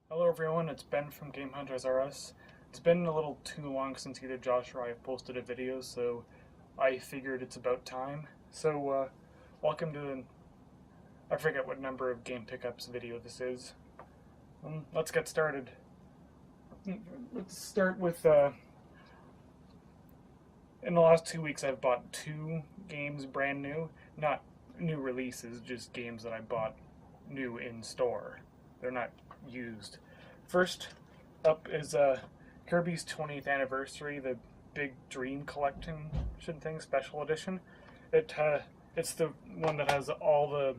Hello everyone, it's Ben from Game Hunters RS. It's been a little too long since either Josh or I have posted a video, so I figured it's about time. Welcome to I forget what number of Game Pickups video this is. Let's get started. Let's start with, in the last 2 weeks I've bought two games brand new. Not new releases, just games that I bought new in store. They're not used. First up is Kirby's 20th anniversary, the big Dream Collection thing, special edition. It's the one that has all the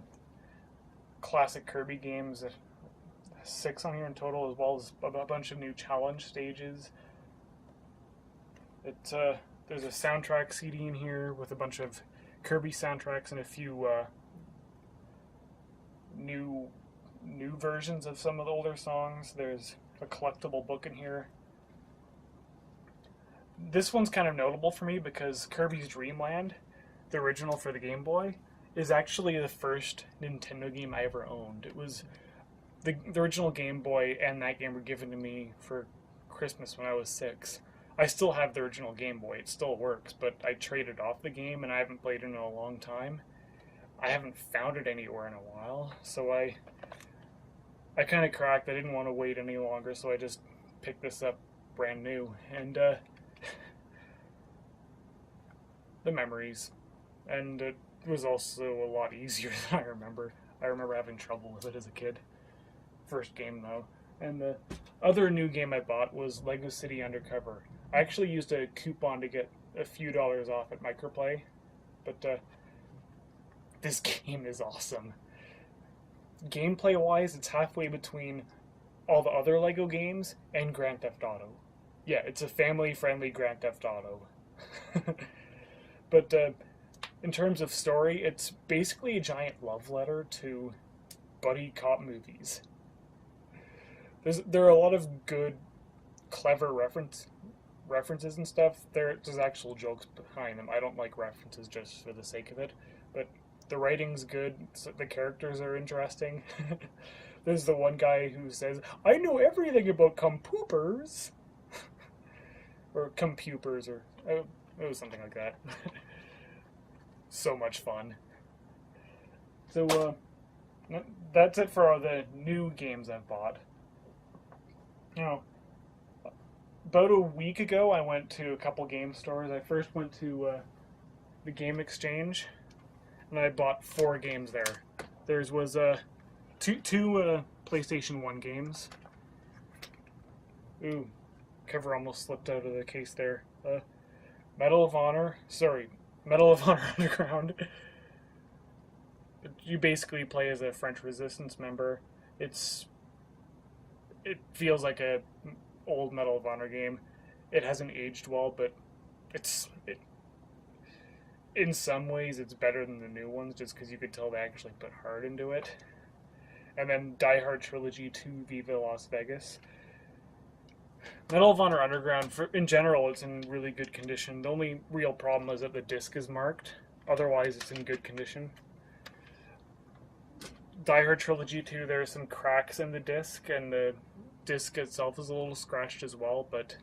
classic Kirby games, 6 on here in total, as well as a bunch of new challenge stages. There's a soundtrack CD in here with a bunch of Kirby soundtracks and a few new versions of some of the older songs. There's a collectible book in here. This one's kind of notable for me because Kirby's Dream Land, the original for the Game Boy, is actually the first Nintendo game I ever owned. It was the original Game Boy and that game were given to me for Christmas when I was 6. I still have the original Game Boy. It still works, but I traded off the game and I haven't played it in a long time. I haven't found it anywhere in a while, so I kind of cracked. I didn't want to wait any longer, so I just picked this up brand new. And the memories. And it was also a lot easier than I remember. I remember having trouble with it as a kid. First game, though. And the other new game I bought was Lego City Undercover. I actually used a coupon to get a few dollars off at Microplay, but this game is awesome. Gameplay wise, it's halfway between all the other Lego games and Grand Theft Auto. Yeah, it's a family friendly Grand Theft Auto. But in terms of story, it's basically a giant love letter to buddy cop movies. There are a lot of good, clever references and stuff. There's actual jokes behind them. I don't like references just for the sake of it, but the writing's good. So the characters are interesting. There's the one guy who says, "I know everything about compoopers," or compupers, or it was something like that. So much fun. So that's it for all the new games I've bought. You know, about a week ago, I went to a couple game stores. I first went to the Game Exchange, and I bought 4 games there. There was two PlayStation 1 games. Ooh, cover almost slipped out of the case there. Medal of Honor Underground. You basically play as a French Resistance member. It feels like a old Medal of Honor game. It hasn't aged well, but in some ways it's better than the new ones, just because you could tell they actually put heart into it. And then Die Hard Trilogy 2 Viva Las Vegas. Medal of Honor Underground, in general, it's in really good condition. The only real problem is that the disc is marked. Otherwise, it's in good condition. Die Hard Trilogy 2, there are some cracks in the disc, and the disc itself is a little scratched as well, but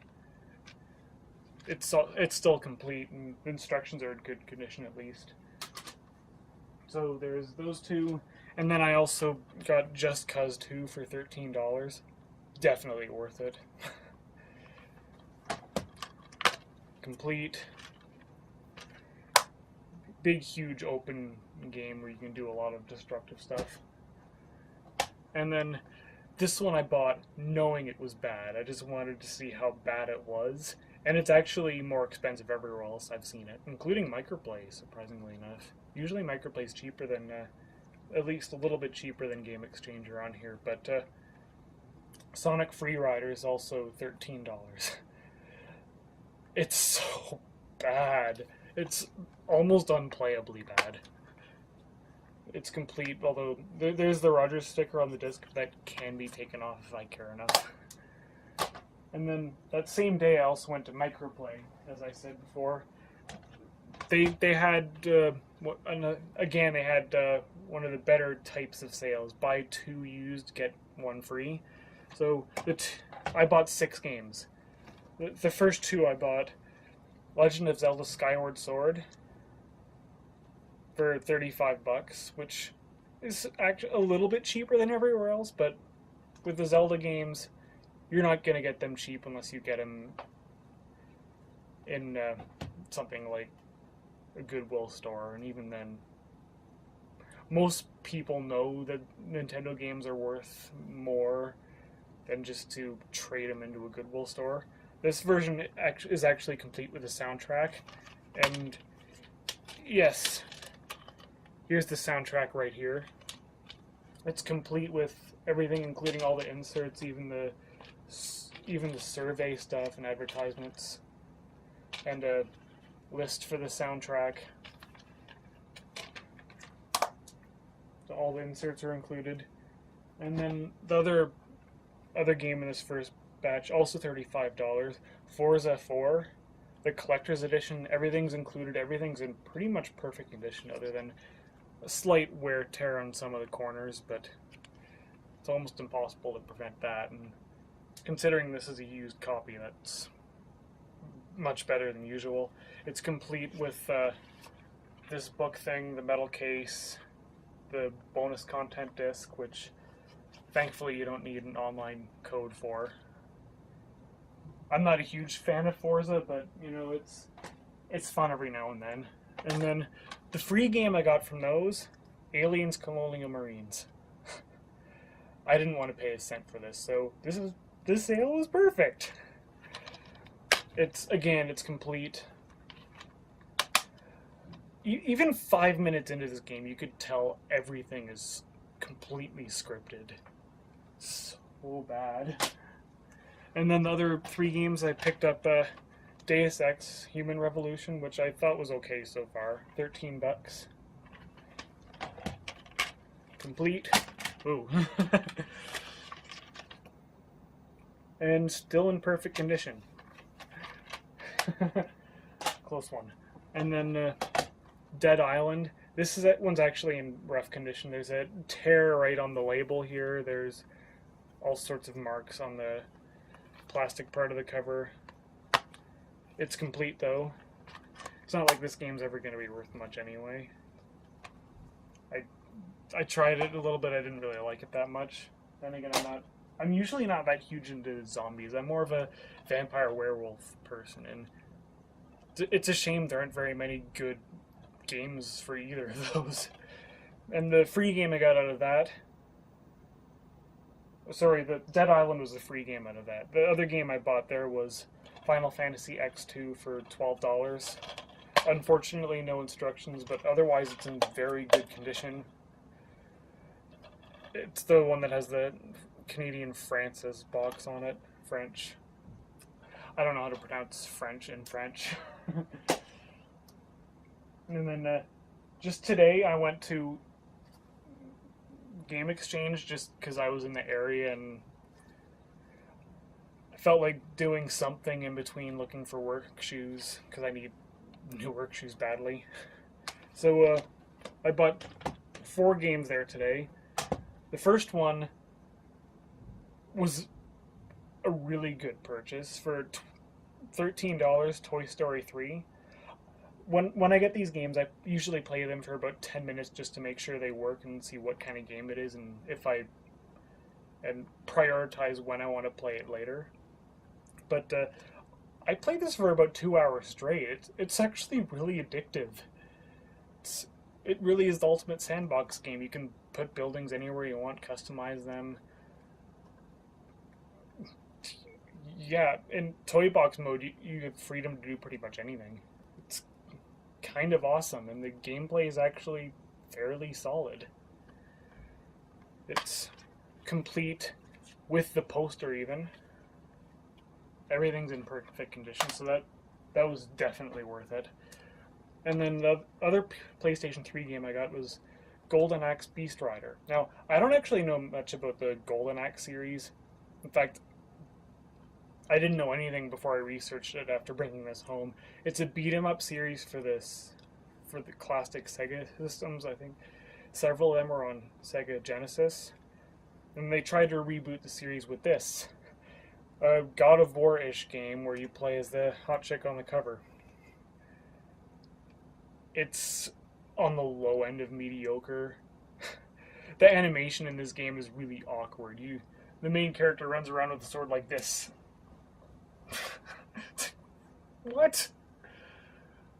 it's still complete, and the instructions are in good condition at least. So there's those two, and then I also got Just Cause 2 for $13. Definitely worth it. Complete, big, huge open game where you can do a lot of destructive stuff. And then this one I bought knowing it was bad. I just wanted to see how bad it was. And it's actually more expensive everywhere else I've seen it, including Microplay, surprisingly enough. Usually Microplay's cheaper than, at least a little bit cheaper than Game Exchange around here, but Sonic Freerider is also $13. It's so bad. It's almost unplayably bad. It's complete, although there's the Rogers sticker on the disc that can be taken off if I care enough. And then that same day I also went to Microplay, as I said before. They had, again, they had one of the better types of sales. Buy 2 used, get 1 free. So I bought 6 games. The first 2 I bought Legend of Zelda Skyward Sword for $35, which is actually a little bit cheaper than everywhere else, but with the Zelda games, you're not going to get them cheap unless you get them in something like a Goodwill store, and even then, most people know that Nintendo games are worth more than just to trade them into a Goodwill store. This version is actually complete with a soundtrack, and yes, here's the soundtrack right here. It's complete with everything, including all the inserts, even the survey stuff and advertisements, and a list for the soundtrack. So all the inserts are included, and then the other game in this first batch, also $35, Forza 4, the collector's edition. Everything's included. Everything's in pretty much perfect condition, other than a slight wear tear on some of the corners, but it's almost impossible to prevent that. And considering this is a used copy, that's much better than usual. It's complete with this book thing, the metal case, the bonus content disc, which thankfully you don't need an online code for. I'm not a huge fan of Forza, but you know, it's fun every now and then. And then the free game I got from those, Aliens Colonial Marines. I didn't want to pay a cent for this, so this sale was perfect. It's complete. Even 5 minutes into this game, you could tell everything is completely scripted. So bad. And then the other 3 games I picked up, Deus Ex Human Revolution, which I thought was okay so far. $13. Complete. Ooh. And still in perfect condition. Close one. And then Dead Island. That one's actually in rough condition. There's a tear right on the label here. There's all sorts of marks on the plastic part of the cover. It's complete though. It's not like this game's ever going to be worth much anyway. I tried it a little bit. I didn't really like it that much. Then again, I'm usually not that huge into zombies. I'm more of a vampire werewolf person, and it's a shame there aren't very many good games for either of those. And the free game I got out of that, sorry, the Dead Island was the free game out of that. The other game I bought there was Final Fantasy X2 for $12. Unfortunately, no instructions, but otherwise it's in very good condition. It's the one that has the Canadian Francis box on it. French. I don't know how to pronounce French in French. And then just today I went to Game Exchange just because I was in the area and I felt like doing something in between looking for work shoes because I need new work shoes badly. So I bought 4 games there today. The first one was a really good purchase for $13, Toy Story 3. When I get these games, I usually play them for about 10 minutes just to make sure they work and see what kind of game it is, and prioritize when I want to play it later. But I played this for about 2 hours straight. It's actually really addictive. It really is the ultimate sandbox game. You can put buildings anywhere you want, customize them. Yeah, in Toy Box mode, you have freedom to do pretty much anything. It's kind of awesome, and the gameplay is actually fairly solid. It's complete with the poster even. Everything's in perfect condition, so that was definitely worth it. And then the other PlayStation 3 game I got was Golden Axe Beast Rider. Now, I don't actually know much about the Golden Axe series. In fact, I didn't know anything before I researched it after bringing this home. It's a beat-em-up series for the classic Sega systems, I think. Several of them are on Sega Genesis. And they tried to reboot the series with this, a God of War-ish game where you play as the hot chick on the cover. It's on the low end of mediocre. The animation in this game is really awkward. The main character runs around with a sword like this. What?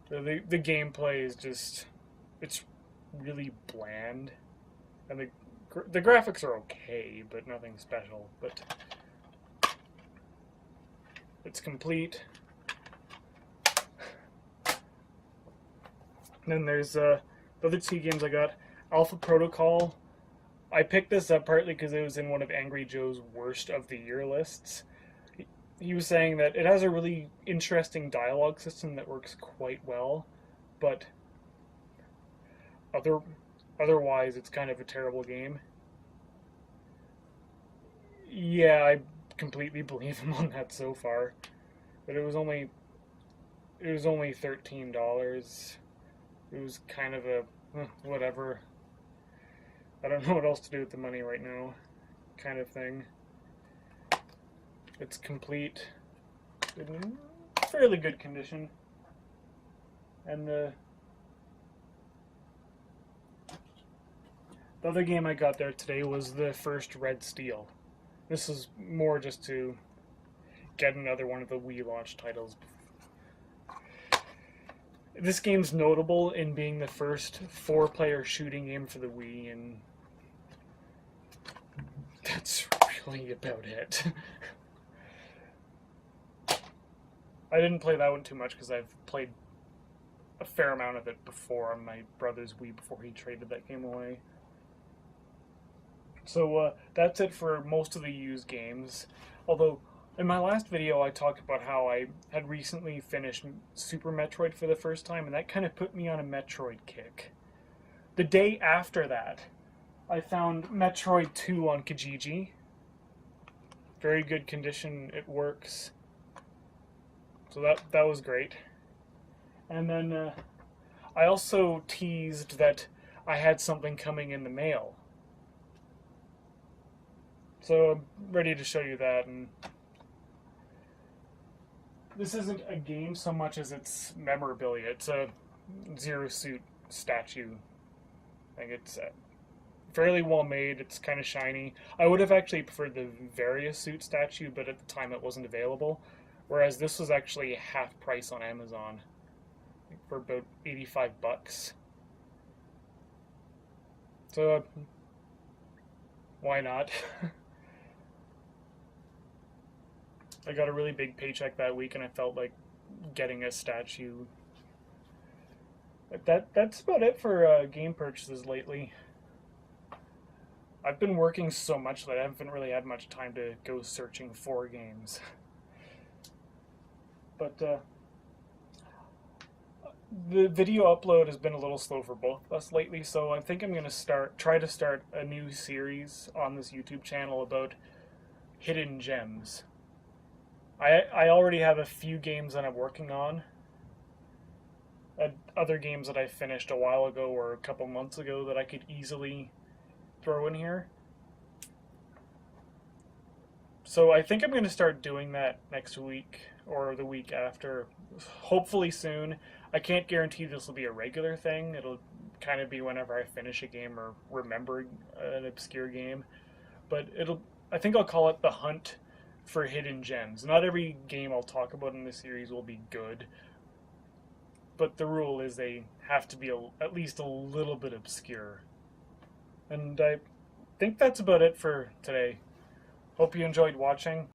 The gameplay is just, it's really bland, and the graphics are okay, but nothing special. But it's complete. And then there's the other two games I got. Alpha Protocol. I picked this up partly because it was in one of Angry Joe's worst of the year lists. He was saying that it has a really interesting dialogue system that works quite well, but otherwise it's kind of a terrible game. Yeah, I completely believe him on that so far. But it was only $13. It was kind of a whatever. I don't know what else to do with the money right now, kind of thing. It's complete, in fairly good condition, and the other game I got there today was the first Red Steel. This is more just to get another one of the Wii launch titles. This game's notable in being the first 4-player shooting game for the Wii, and that's really about it. I didn't play that one too much because I've played a fair amount of it before on my brother's Wii before he traded that game away. So that's it for most of the used games. Although, in my last video I talked about how I had recently finished Super Metroid for the first time, and that kind of put me on a Metroid kick. The day after that, I found Metroid 2 on Kijiji. Very good condition, it works. So that was great. And then I also teased that I had something coming in the mail. So I'm ready to show you that. And this isn't a game so much as it's memorabilia. It's a Zero Suit statue. I think it's fairly well made. It's kind of shiny. I would have actually preferred the Various Suit statue, but at the time it wasn't available. Whereas this was actually half price on Amazon for about $85. So why not? I got a really big paycheck that week, and I felt like getting a statue. But that's about it for game purchases lately. I've been working so much that I haven't really had much time to go searching for games. But the video upload has been a little slow for both of us lately, so I think I'm going to try to start a new series on this YouTube channel about hidden gems. I already have a few games that I'm working on. Other games that I finished a while ago or a couple months ago that I could easily throw in here. So I think I'm going to start doing that next week or the week after, hopefully soon. I can't guarantee this will be a regular thing. It'll kind of be whenever I finish a game or remember an obscure game. But I think I'll call it The Hunt for Hidden Gems. Not every game I'll talk about in this series will be good, but the rule is they have to be at least a little bit obscure. And I think that's about it for today. Hope you enjoyed watching.